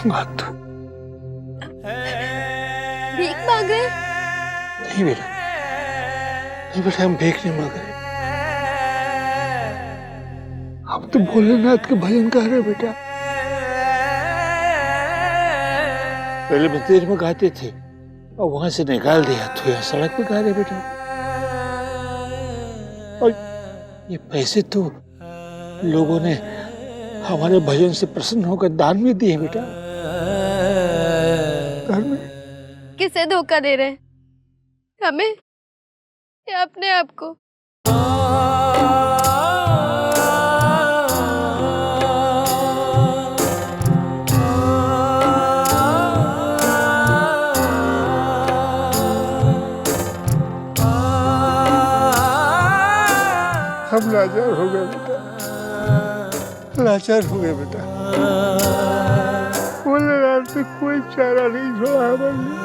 मांगा तो। भीख मांग रहे? नहीं बेटा, नहीं बेटा, हम भीख नहीं मांग रहे। हम तो भोलेनाथ के भजन गा रहे बेटा। पहले मंदिर में गाते थे और वहां से निकाल दिया तो यहाँ सड़क पे गा रहे बेटा। और ये पैसे तो लोगों ने हमारे भजन से प्रसन्न होकर दान में दिए बेटा। दान में। किसे धोखा दे रहे हैं? हमें या अपने आप को? हम लाचार हो गए बेटा, लाचार हो गए बेटा। भोलेनाथ से कोई चारा नहीं छोड़ा हमारे।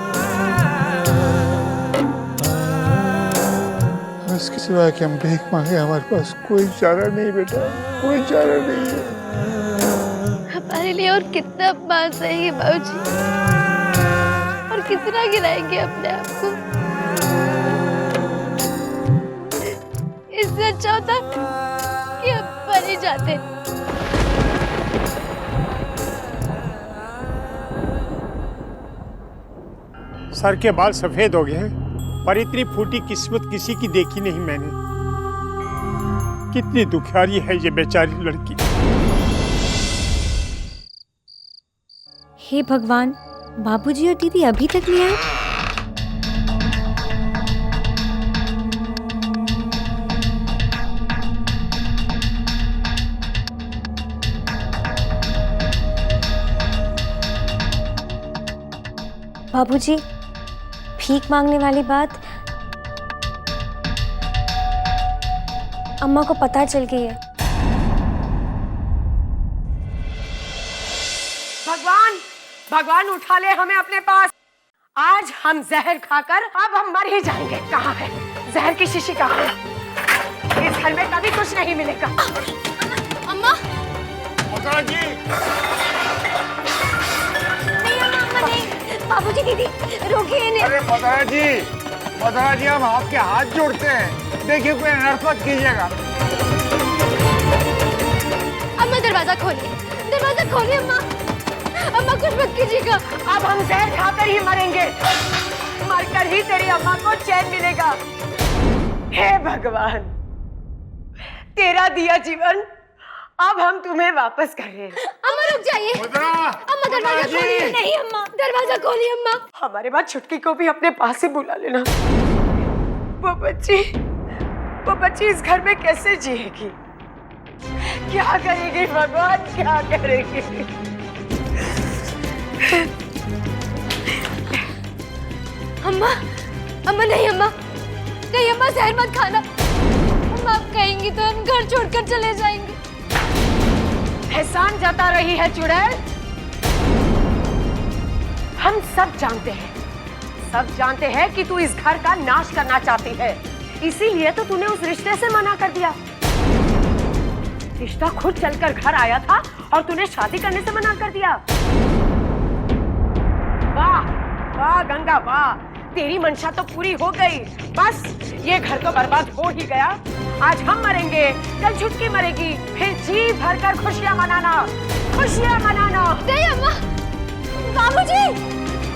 इसके सिवा कि हम भीख मांगे, हमारे पास कोई चारा नहीं बेटा, कोई चारा नहीं है। हमारे लिए और कितना अपमान सहेंगे बाबूजी, और कितना गिराएंगे अपने आप को? इससे अच्छा होता कि हम मर ही जाते। सर के बाल सफेद हो गए, पर इतनी फूटी किस्मत किसी की देखी नहीं मैंने। कितनी दुखियारी है ये बेचारी लड़की। हे भगवान, बाबूजी और दीदी अभी तक नहीं आए। बाबूजी, भीख मांगने वाली बात अम्मा को पता चल गई है। भगवान, भगवान उठा ले हमें अपने पास। आज हम जहर खाकर अब हम मर ही जाएंगे। कहाँ है जहर की शीशी? कहाँ है? इस घर में कभी कुछ नहीं मिलेगा। अम्मा, जी। बाबूजी दीदी रोकिए इन्हें। अरे मदरा जी, हम आपके हाथ जोड़ते हैं, देखिए कोई अनर्थ मत कीजिएगा। अम्मा दरवाजा खोलिए, दरवाजा खोलिए अम्मा। अम्मा कुछ मत कीजिएगा। अब हम जहर खाकर ही मरेंगे, मरकर ही तेरी अम्मा को चैन मिलेगा। हे भगवान, तेरा दिया जीवन अब हम तुम्हें वापस कर रहे हैं। अम्मा रुक जाइए। अम्मा दरवाजा खोलिए। नहीं अम्मा, दरवाजा खोलिए अम्मा। हमारे बाद छुटकी को भी अपने पास से बुला लेना। वो बच्ची इस घर में कैसे जिएगी? क्या करेगी भगवान, क्या करेगी? अम्मा, अम्मा नहीं अम्मा, नहीं अम्मा, जहर मत खाना। अम्मा आप कहेंगी तो हम घर छोड़कर चले जाएंगे। एहसान जता रही है चुड़ैल। हम सब जानते हैं कि तू इस घर का नाश करना चाहती है, इसीलिए तो तूने उस रिश्ते से मना कर दिया। रिश्ता खुद चलकर घर आया था और तूने शादी करने से मना कर दिया। वाह वाह गंगा वाह, तेरी मंशा तो पूरी हो गई। बस ये घर तो बर्बाद हो ही गया। आज हम मरेंगे, कल छुटकी मरेगी, फिर जी भरकर खुशियां मनाना, खुशियां मनाना। नहीं अम्मा, बाबूजी,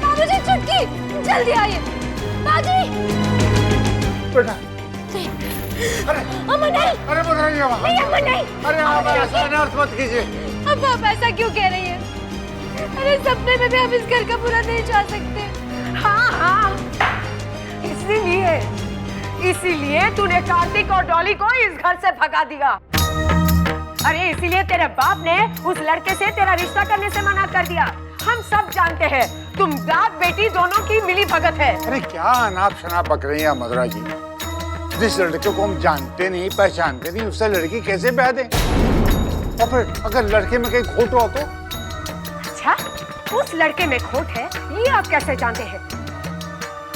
बाबूजी छुटकी जल्दी आइए। बाजी बेटा, अरे अम्मा नहीं, अरे मदरा जी, नहीं अम्मा नहीं। अरे आप ऐसा अनर्थ मत कीजिए। अब आप ऐसा क्यों कह रही हैं? अरे सपने में भी हम इस घर का बुरा नहीं चाह सकते। हाँ, इसीलिए तूने कार्तिक और डॉली को इस घर से भगा दिया। अरे इसीलिए तेरे बाप ने उस लड़के से तेरा रिश्ता करने से मना कर दिया। हम सब जानते हैं तुम बाप बेटी दोनों की मिली भगत है। अरे क्या अनाप शनाप बक रही है मदरा जी? जिस लड़के को हम जानते नहीं पहचानते नहीं, उससे लड़की कैसे ब्याह दें? और फिर अगर लड़के में कहीं खोट हो तो? अच्छा, उस लड़के में खोट है ये आप कैसे जानते हैं?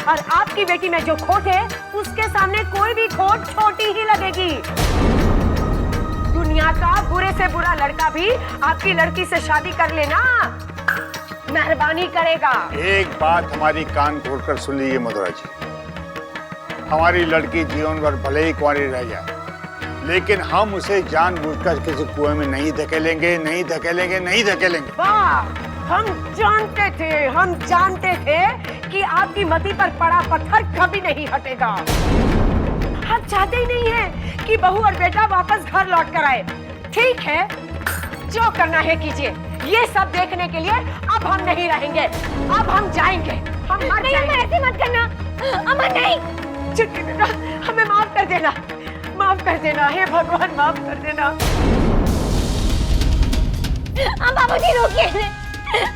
और आपकी बेटी में जो खोट है उसके सामने कोई भी खोट छोटी ही लगेगी। दुनिया का बुरे से बुरा लड़का भी आपकी लड़की से शादी कर लेना मेहरबानी करेगा। एक बात हमारी कान खोलकर सुन लीजिए मधुरा जी, हमारी लड़की जीवन भर भले ही कुंवारी रह जाए, लेकिन हम उसे जानबूझकर किसी कुएं में नहीं धकेलेंगे, नहीं धकेलेंगे, नहीं धकेलेंगे। वाह, हम जानते थे कि आपकी मति पर पड़ा पत्थर कभी नहीं हटेगा। हम चाहते ही नहीं है कि बहू और बेटा वापस घर लौट कर आए। ठीक है, जो करना है कीजिए। ये सब देखने के लिए अब हम नहीं रहेंगे, अब हम जाएंगे। हम मर नहीं जाएंगे। अम्मा, ऐसे मत करना। अम्मा नहीं। चिट्ठी बेटा, हमें माफ कर देना, माफ कर देना, हे भगवान माफ कर देना। अम्मा मुझे रोकिए।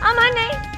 अम्मा नहीं।